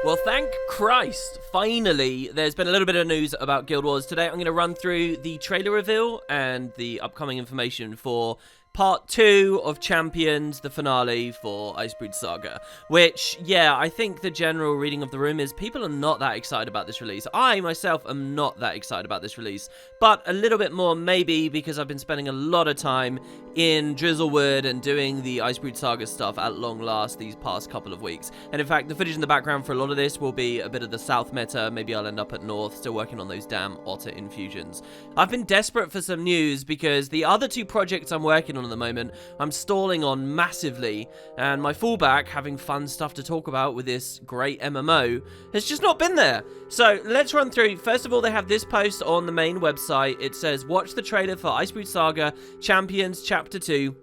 Well, thank Christ, finally, there's been a little bit of news about Guild Wars. Today I'm going to run through the trailer reveal and the upcoming information for Part 2 of Champions, the finale for Icebreed Saga, which, yeah, I think the general reading of the room is people are not that excited about this release. I, myself, am not that excited about this release, but a little bit more maybe because I've been spending a lot of time in Drizzlewood and doing the Icebreed Saga stuff at long last these past couple of weeks. And in fact, the footage in the background for a lot of this will be a bit of the South meta. Maybe I'll end up at North, still working on those damn otter infusions. I've been desperate for some news because the other two projects I'm working on at the moment, I'm stalling on massively, and my fallback, having fun stuff to talk about with this great MMO, has just not been there. So let's run through. First of all, they have this post on the main website. It says, watch the trailer for Icebreed Saga Champions Chapter 2,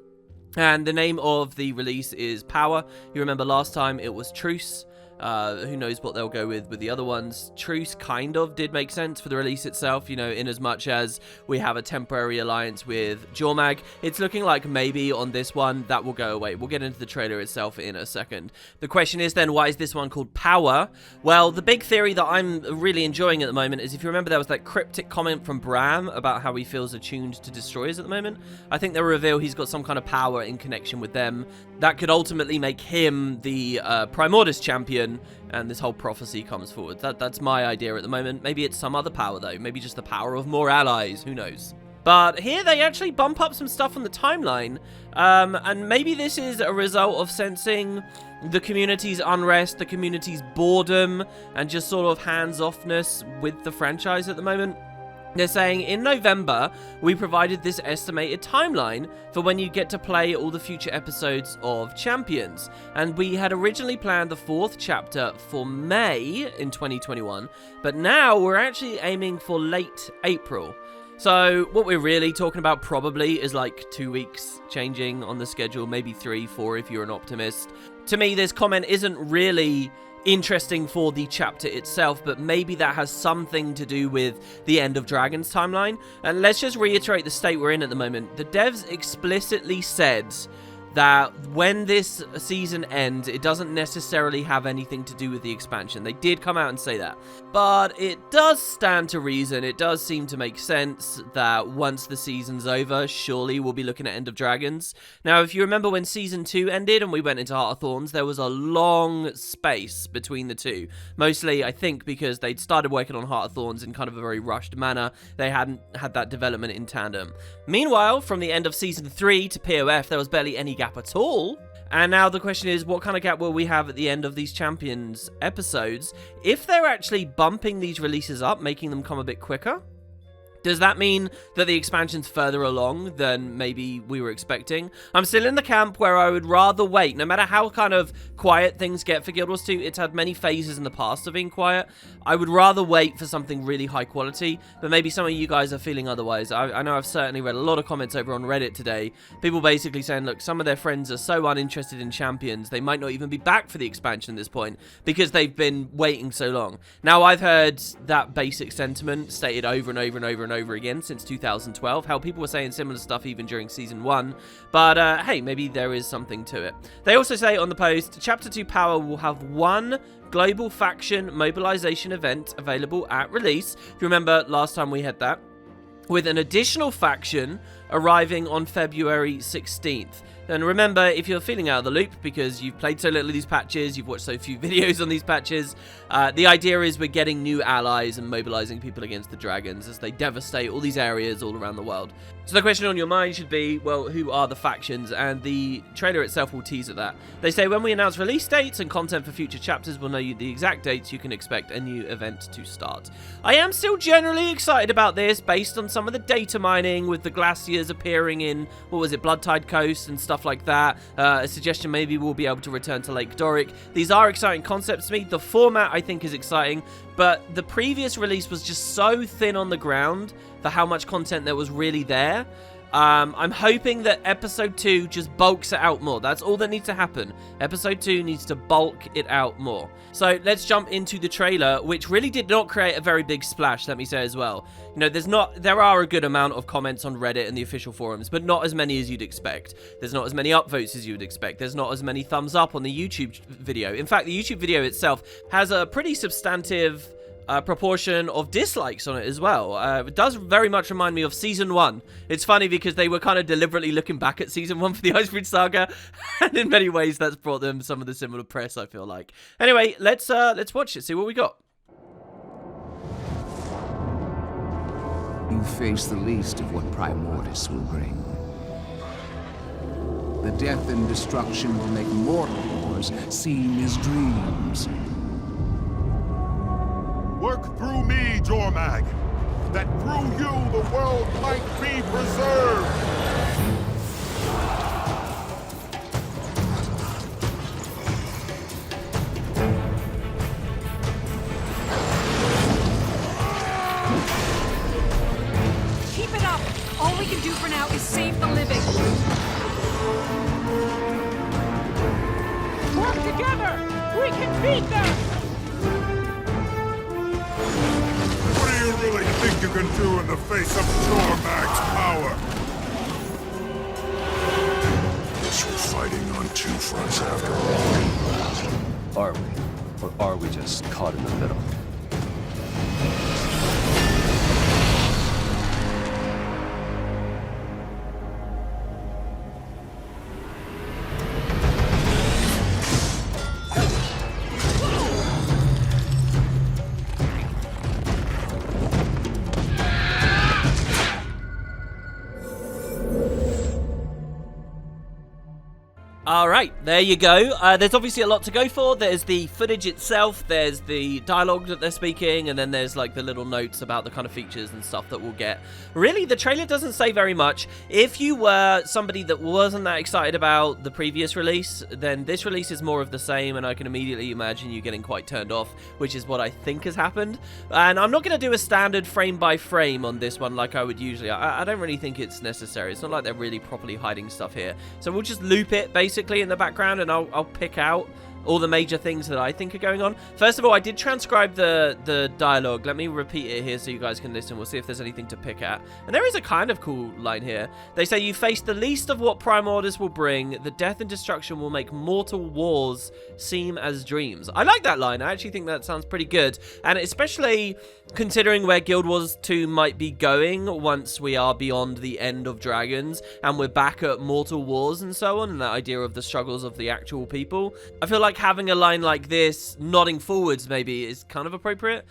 and the name of the release is Power. You remember last time it was Truce. Who knows what they'll go with the other ones. Truce kind of did make sense for the release itself, you know, in as much as we have a temporary alliance with Jormag. It's looking like maybe on this one that will go away. We'll get into the trailer itself in a second. The question is then, why is this one called Power? Well, the big theory that I'm really enjoying at the moment is, if you remember, there was that cryptic comment from Bram about how he feels attuned to destroyers at the moment. I think they'll reveal he's got some kind of power in connection with them that could ultimately make him the Primordus champion, and this whole prophecy comes forward. That's my idea at the moment. Maybe it's some other power, though. Maybe just the power of more allies. Who knows? But here they actually bump up some stuff on the timeline, and maybe this is a result of sensing the community's unrest, the community's boredom, and just sort of hands-offness with the franchise at the moment. They're saying, in November, we provided this estimated timeline for when you get to play all the future episodes of Champions. And we had originally planned the 4th chapter for May in 2021, but now we're actually aiming for late April. So what we're really talking about probably is like 2 weeks changing on the schedule, maybe 3, 4 if you're an optimist. To me, this comment isn't really interesting for the chapter itself, but maybe that has something to do with the End of Dragons timeline. And let's just reiterate the state we're in at the moment. The devs explicitly said that when this season ends, it doesn't necessarily have anything to do with the expansion. They did come out and say that. But it does stand to reason, it does seem to make sense that once the season's over, surely we'll be looking at End of Dragons. Now, if you remember when Season 2 ended and we went into Heart of Thorns, there was a long space between the two. Mostly, I think, because they'd started working on Heart of Thorns in kind of a very rushed manner. They hadn't had that development in tandem. Meanwhile, from the end of Season 3 to POF, there was barely any gap at all. And now the question is, what kind of gap will we have at the end of these Champions episodes? If they're actually bumping these releases up, making them come a bit quicker, does that mean that the expansion's further along than maybe we were expecting? I'm still in the camp where I would rather wait. No matter how kind of quiet things get for Guild Wars 2, it's had many phases in the past of being quiet. I would rather wait for something really high quality, but maybe some of you guys are feeling otherwise. I know I've certainly read a lot of comments over on Reddit today. People basically saying, look, some of their friends are so uninterested in Champions, they might not even be back for the expansion at this point because they've been waiting so long. Now, I've heard that basic sentiment stated over and over and over and over again since 2012. How people were saying similar stuff even during Season 1. But, hey, maybe there is something to it. They also say on the post, Chapter 2 Power will have one global faction mobilization event available at release. If you remember, last time we had that, with an additional faction arriving on February 16th. And remember, if you're feeling out of the loop because you've played so little of these patches, you've watched so few videos on these patches, the idea is we're getting new allies and mobilizing people against the dragons as they devastate all these areas all around the world. So the question on your mind should be, well, who are the factions? And the trailer itself will tease at that. They say, when we announce release dates and content for future chapters, we'll know you the exact dates you can expect a new event to start. I am still generally excited about this, based on some of the data mining with the glaciers appearing in, what was it, Bloodtide Coast and stuff like that. A suggestion maybe we'll be able to return to Lake Doric. These are exciting concepts to me. The format, I think, is exciting, but the previous release was just so thin on the ground for how much content there was really there. I'm hoping that episode 2 just bulks it out more. That's all that needs to happen. Episode 2 needs to bulk it out more. So let's jump into the trailer, which really did not create a very big splash, let me say as well. You know, there are a good amount of comments on Reddit and the official forums, but not as many as you'd expect. There's not as many upvotes as you would expect. There's not as many thumbs up on the YouTube video. In fact, the YouTube video itself has a pretty substantive proportion of dislikes on it as well. It does very much remind me of Season 1. It's funny because they were kind of deliberately looking back at Season 1 for the Icebridge Saga, and in many ways that's brought them some of the similar press, I feel like. Anyway, let's watch it, see what we got. You face the least of what Primordus will bring. The death and destruction will make mortal wars seem as dreams. Work through me, Jormag, that through you the world might be preserved. Keep it up! All we can do for now is save the living. Work together! We can beat them! What do you really think you can do in the face of Jormag's power? Guess we're fighting on two fronts after all. Are we? Or are we just caught in the middle? Alright, there you go. There's obviously a lot to go for. There's the footage itself, there's the dialogue that they're speaking, and then there's like the little notes about the kind of features and stuff that we'll get. Really, the trailer doesn't say very much. If you were somebody that wasn't that excited about the previous release, then this release is more of the same, and I can immediately imagine you getting quite turned off, which is what I think has happened. And I'm not going to do a standard frame by frame on this one like I would usually. I don't really think it's necessary. It's not like they're really properly hiding stuff here. So we'll just loop it, basically, in the background, and I'll pick out all the major things that I think are going on. First of all, I did transcribe the dialogue. Let me repeat it here so you guys can listen. We'll see if there's anything to pick at. And there is a kind of cool line here. They say, you face the least of what Primordus will bring. The death and destruction will make mortal wars seem as dreams. I like that line. I actually think that sounds pretty good. And especially considering where Guild Wars 2 might be going once we are beyond the end of Dragons and we're back at mortal wars and so on, and that idea of the struggles of the actual people. I feel like having a line like this nodding forwards maybe is kind of appropriate.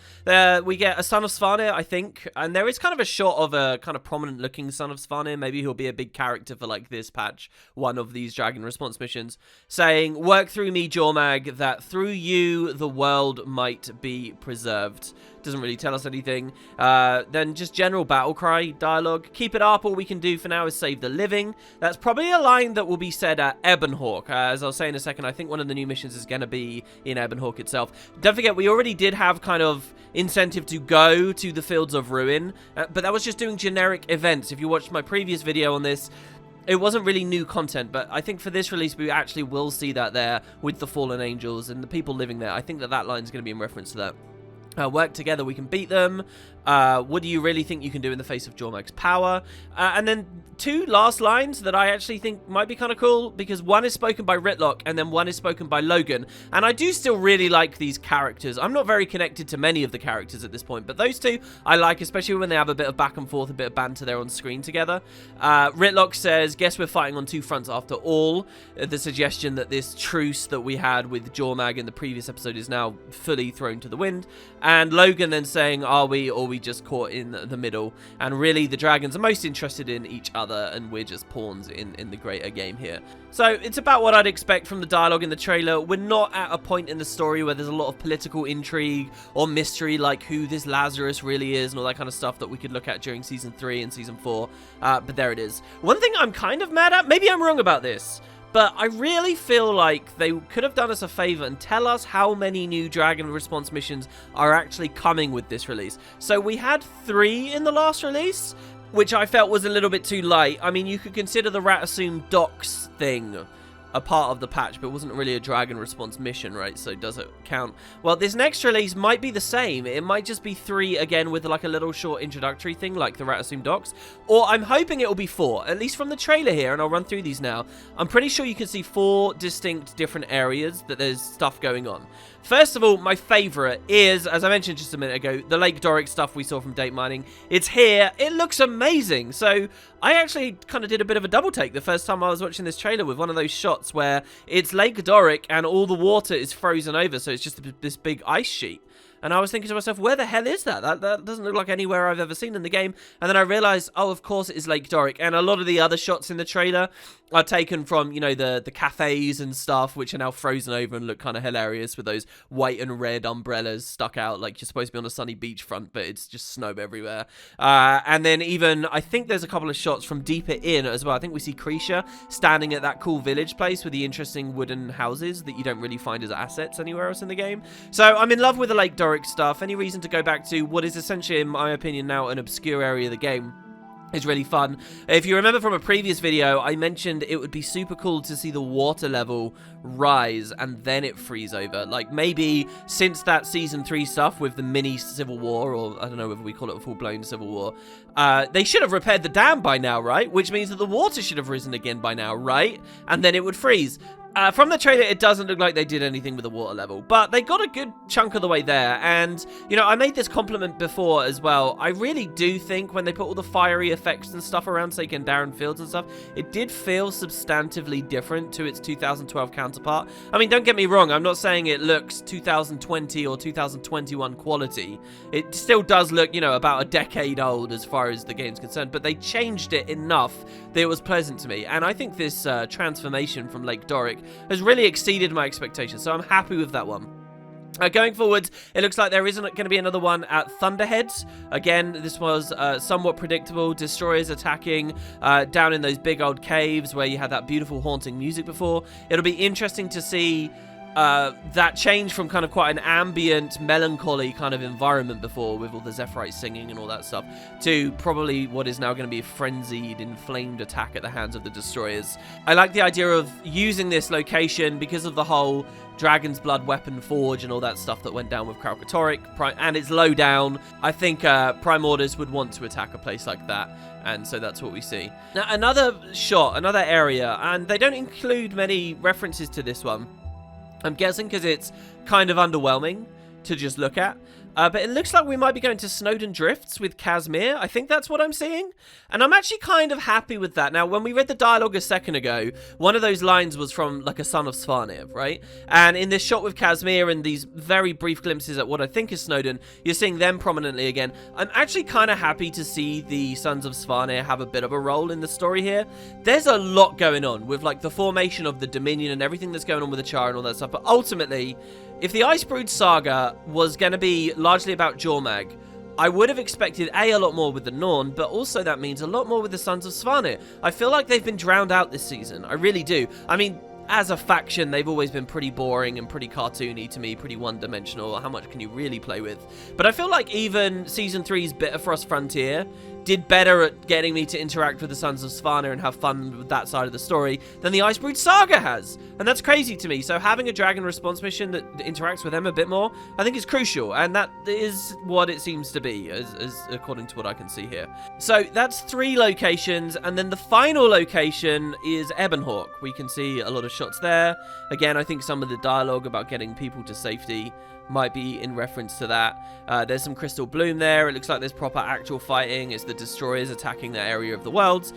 We get a Son of Svanir, I think, and there is kind of a shot of a kind of prominent looking Son of Svanir. Maybe he'll be a big character for like this patch, one of these Dragon response missions, saying, work through me, Jormag, that through you the world might be preserved. Doesn't really tell us anything. Then just general battle cry dialogue. Keep it up. All we can do for now is save the living. That's probably a line that will be said at Ebonhawk. As I'll say in a second, I think one of the new missions is going to be in Ebonhawk itself. Don't forget, we already did have kind of incentive to go to the Fields of Ruin, but that was just doing generic events. If you watched my previous video on this, it wasn't really new content, but I think for this release, we actually will see that there with the fallen angels and the people living there. I think that line is going to be in reference to that. Work together, we can beat them. What do you really think you can do in the face of Jormag's power? And then two last lines that I actually think might be kind of cool, because one is spoken by Ritlock and then one is spoken by Logan. And I do still really like these characters. I'm not very connected to many of the characters at this point, but those two I like, especially when they have a bit of back and forth, a bit of banter there on screen together. Ritlock says, guess we're fighting on two fronts after all. The suggestion that this truce that we had with Jormag in the previous episode is now fully thrown to the wind. And Logan then saying, are we, or we just caught in the middle? And really, the dragons are most interested in each other, and we're just pawns in the greater game here. So it's about what I'd expect from the dialogue in the trailer. We're not at a point in the story where there's a lot of political intrigue or mystery, like who this Lazarus really is and all that kind of stuff that we could look at during Season 3 and Season 4. But there it is. One thing I'm kind of mad at, maybe I'm wrong about this, but I really feel like they could have done us a favor and tell us how many new Dragon response missions are actually coming with this release. So we had 3 in the last release, which I felt was a little bit too light. I mean, you could consider the Ratasum docks thing a part of the patch, but it wasn't really a dragon response mission, right? So does it count? Well, this next release might be the same. It might just be 3 again with like a little short introductory thing like the Ratasum docks, or I'm hoping it will be 4, at least from the trailer here, and I'll run through these now. I'm pretty sure you can see 4 distinct different areas that there's stuff going on. First of all, my favorite is, as I mentioned just a minute ago, the Lake Doric stuff we saw from Date Mining. It's here. It looks amazing. So I actually kind of did a bit of a double take the first time I was watching this trailer with one of those shots where it's Lake Doric and all the water is frozen over. So it's just this big ice sheet. And I was thinking to myself, where the hell is that? That doesn't look like anywhere I've ever seen in the game. And then I realized, oh, of course it is Lake Doric. And a lot of the other shots in the trailer are taken from, you know, the cafes and stuff, which are now frozen over and look kind of hilarious with those white and red umbrellas stuck out like you're supposed to be on a sunny beachfront, but it's just snow everywhere. And then even, I think there's a couple of shots from deeper in as well. I think we see Krisha standing at that cool village place with the interesting wooden houses that you don't really find as assets anywhere else in the game. So I'm in love with the Lake Doric stuff. Any reason to go back to what is essentially, in my opinion, now an obscure area of the game is really fun. If you remember from a previous video, I mentioned it would be super cool to see the water level rise and then it freeze over. Like maybe since that season 3 stuff with the mini civil war, or I don't know whether we call it a full-blown civil war, they should have repaired the dam by now, right? Which means that the water should have risen again by now, right? And then it would freeze. From the trailer, it doesn't look like they did anything with the water level, but they got a good chunk of the way there. And, you know, I made this compliment before as well. I really do think when they put all the fiery effects and stuff around, say, Darren Fields and stuff, it did feel substantively different to its 2012 counterpart. I mean, don't get me wrong. I'm not saying it looks 2020 or 2021 quality. It still does look, you know, about a decade old as far as the game's concerned, but they changed it enough that it was pleasant to me. And I think this transformation from Lake Doric has really exceeded my expectations, so I'm happy with that one. Going forward, it looks like there isn't going to be another one at Thunderheads. Again, this was somewhat predictable. Destroyers attacking down in those big old caves where you had that beautiful haunting music before. It'll be interesting to see that change from kind of quite an ambient, melancholy kind of environment before with all the Zephyrite singing and all that stuff to probably what is now going to be a frenzied, inflamed attack at the hands of the Destroyers. I like the idea of using this location because of the whole Dragon's Blood weapon forge and all that stuff that went down with Kralkatorrik, and it's low down. I think Prime Orders would want to attack a place like that, and so that's what we see. Now, another shot, another area, and they don't include many references to this one. I'm guessing because it's kind of underwhelming to just look at. But it looks like we might be going to Snowden Drifts with Kazmir. I think that's what I'm seeing. And I'm actually kind of happy with that. Now, when we read the dialogue a second ago, one of those lines was from, like, a son of Svanir, right? And in this shot with Kazmir and these very brief glimpses at what I think is Snowden, you're seeing them prominently again. I'm actually kind of happy to see the Sons of Svanir have a bit of a role in the story here. There's a lot going on with, like, the formation of the Dominion and everything that's going on with the Char and all that stuff. But ultimately, if the Icebrood saga was going to be largely about Jormag, I would have expected a lot more with the Norn, but also that means a lot more with the Sons of Svanir. I feel like they've been drowned out this season. I really do. I mean, as a faction, they've always been pretty boring and pretty cartoony to me, pretty one-dimensional. How much can you really play with? But I feel like even Season 3's Bitterfrost Frontier did better at getting me to interact with the Sons of Svanir and have fun with that side of the story than the Icebrood saga has. And that's crazy to me. So having a dragon response mission that interacts with them a bit more, I think is crucial. And that is what it seems to be, as according to what I can see here. So that's 3 locations. And then the final location is Ebonhawk. We can see a lot of shots there. Again, I think some of the dialogue about getting people to safety might be in reference to that. There's some Crystal Bloom there. It looks like there's proper actual fighting. It's the Destroyers attacking that area of the worlds.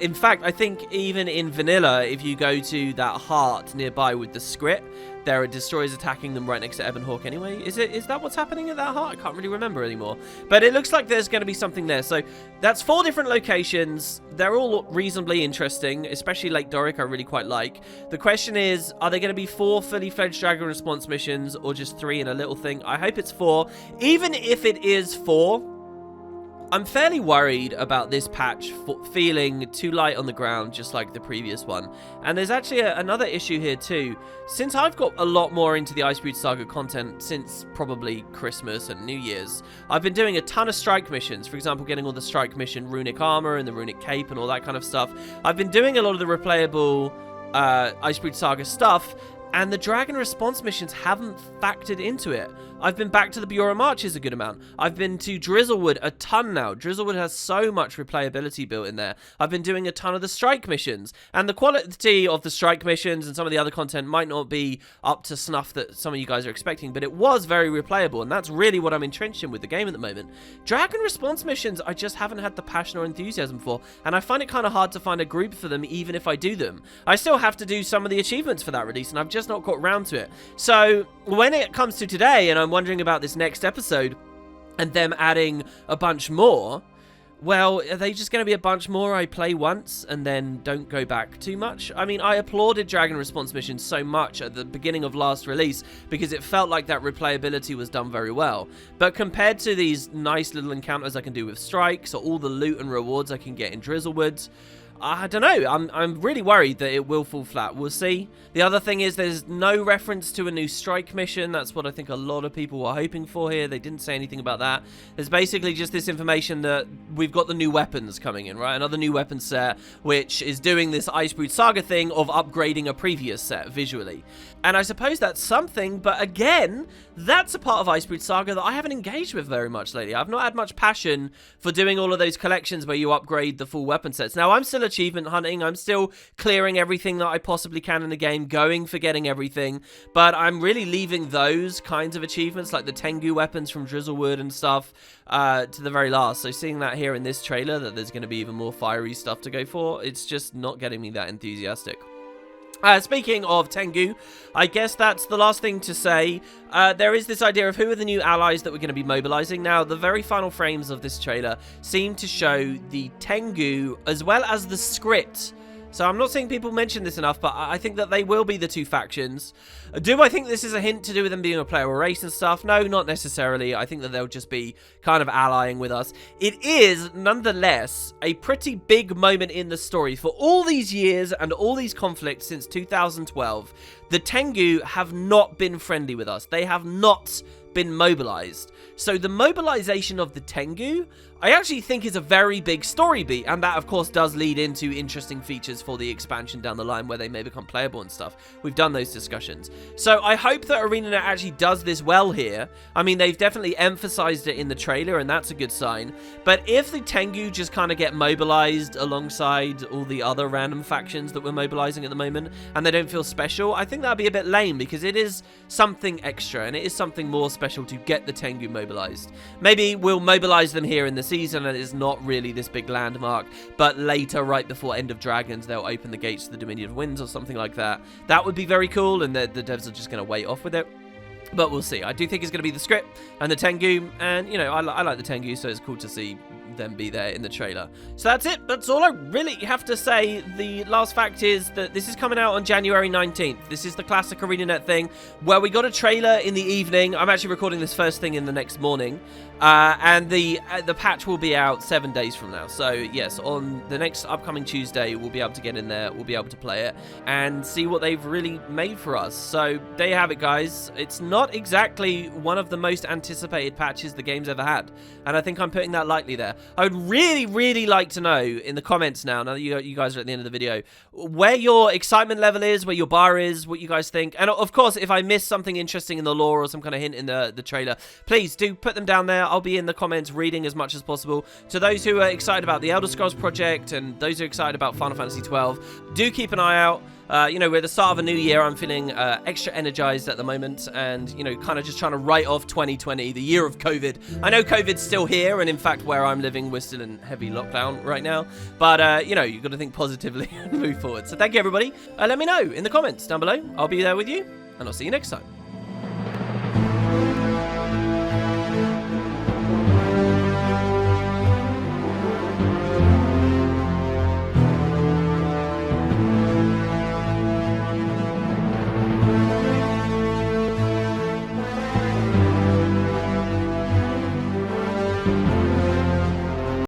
In fact, I think even in vanilla, if you go to that heart nearby with the script, there are Destroyers attacking them right next to Ebonhawk anyway. Is that what's happening at that heart? I can't really remember anymore. But it looks like there's going to be something there. So that's 4 different locations. They're all reasonably interesting, especially Lake Doric I really quite like. The question is, are they going to be 4 fully fledged dragon response missions or just 3 in a little thing? I hope it's 4. Even if it is 4, I'm fairly worried about this patch feeling too light on the ground, just like the previous one. And there's actually another issue here too. Since I've got a lot more into the Icebreed Saga content since probably Christmas and New Year's, I've been doing a ton of strike missions. For example, getting all the strike mission runic armor and the runic cape and all that kind of stuff. I've been doing a lot of the replayable Icebreed Saga stuff, and the Dragon Response missions haven't factored into it. I've been back to the Bureau Marches a good amount. I've been to Drizzlewood a ton now. Drizzlewood has so much replayability built in there. I've been doing a ton of the strike missions, and the quality of the strike missions and some of the other content might not be up to snuff that some of you guys are expecting, but it was very replayable, and that's really what I'm entrenched in with the game at the moment. Dragon Response missions, I just haven't had the passion or enthusiasm for, and I find it kind of hard to find a group for them even if I do them. I still have to do some of the achievements for that release, and I've just not got round to it. So when it comes to today, and I'm wondering about this next episode and them adding a bunch more, well, are they just going to be a bunch more I play once and then don't go back too much? I mean, I applauded Dragon Response missions so much at the beginning of last release because it felt like that replayability was done very well. But compared to these nice little encounters I can do with strikes or all the loot and rewards I can get in Drizzlewood, I don't know. I'm really worried that it will fall flat. We'll see. The other thing is there's no reference to a new strike mission. That's what I think a lot of people were hoping for here. They didn't say anything about that. There's basically just this information that we've got the new weapons coming in, right? Another new weapon set, which is doing this Icebreed Saga thing of upgrading a previous set visually. And I suppose that's something, but again, that's a part of Icebreed Saga that I haven't engaged with very much lately. I've not had much passion for doing all of those collections where you upgrade the full weapon sets. Now, I'm still achievement hunting. I'm still clearing everything that I possibly can in the game, going for getting everything, but I'm really leaving those kinds of achievements, like the Tengu weapons from Drizzlewood and stuff, to the very last. So seeing that here in this trailer, that there's going to be even more fiery stuff to go for, it's just not getting me that enthusiastic. Speaking of Tengu, I guess that's the last thing to say. There is this idea of who are the new allies that we're going to be mobilizing. Now, the very final frames of this trailer seem to show the Tengu as well as the Skrit. So I'm not seeing people mention this enough, but I think that they will be the two factions. Do I think this is a hint to do with them being a playable race and stuff? No, not necessarily. I think that they'll just be kind of allying with us. It is, nonetheless, a pretty big moment in the story. For all these years and all these conflicts since 2012, the Tengu have not been friendly with us. They have not been mobilized. So the mobilization of the Tengu, I actually think is a very big story beat, and that of course does lead into interesting features for the expansion down the line where they may become playable and stuff. We've done those discussions. So I hope that ArenaNet actually does this well here. I mean, they've definitely emphasized it in the trailer, and that's a good sign. But if the Tengu just kind of get mobilized alongside all the other random factions that we're mobilizing at the moment, and they don't feel special, I think that'd be a bit lame, because it is something extra, and it is something more special to get the Tengu mobilized. Maybe we'll mobilize them here in the season and it's not really this big landmark, but later, right before End of Dragons, they'll open the gates to the Dominion of Winds or something like that. That would be very cool, and the devs are just going to wait off with it. But we'll see. I do think it's going to be the Skrit and the Tengu, and, you know, I like the Tengu, so it's cool to see them be there in the trailer. So that's it. That's all I really have to say. The last fact is that this is coming out on January 19th. This is the classic ArenaNet thing where we got a trailer in the evening. I'm actually recording this first thing in the next morning. And the patch will be out 7 days from now. So yes, on the next upcoming Tuesday, we'll be able to get in there. We'll be able to play it and see what they've really made for us. So there you have it, guys. It's not exactly one of the most anticipated patches the game's ever had, and I think I'm putting that lightly there. I would really, really like to know in the comments now that you guys are at the end of the video, where your excitement level is, where your bar is, what you guys think. And of course, if I missed something interesting in the lore or some kind of hint in the trailer, please do put them down there. I'll be in the comments reading as much as possible. To those who are excited about the Elder Scrolls project and those who are excited about Final Fantasy 12, do keep an eye out. You know, we're at the start of a new year. I'm feeling extra energized at the moment, and, you know, kind of just trying to write off 2020, the year of COVID. I know COVID's still here, and in fact, where I'm living, we're still in heavy lockdown right now. But, you know, you've got to think positively and move forward. So thank you, everybody. Let me know in the comments down below. I'll be there with you, and I'll see you next time.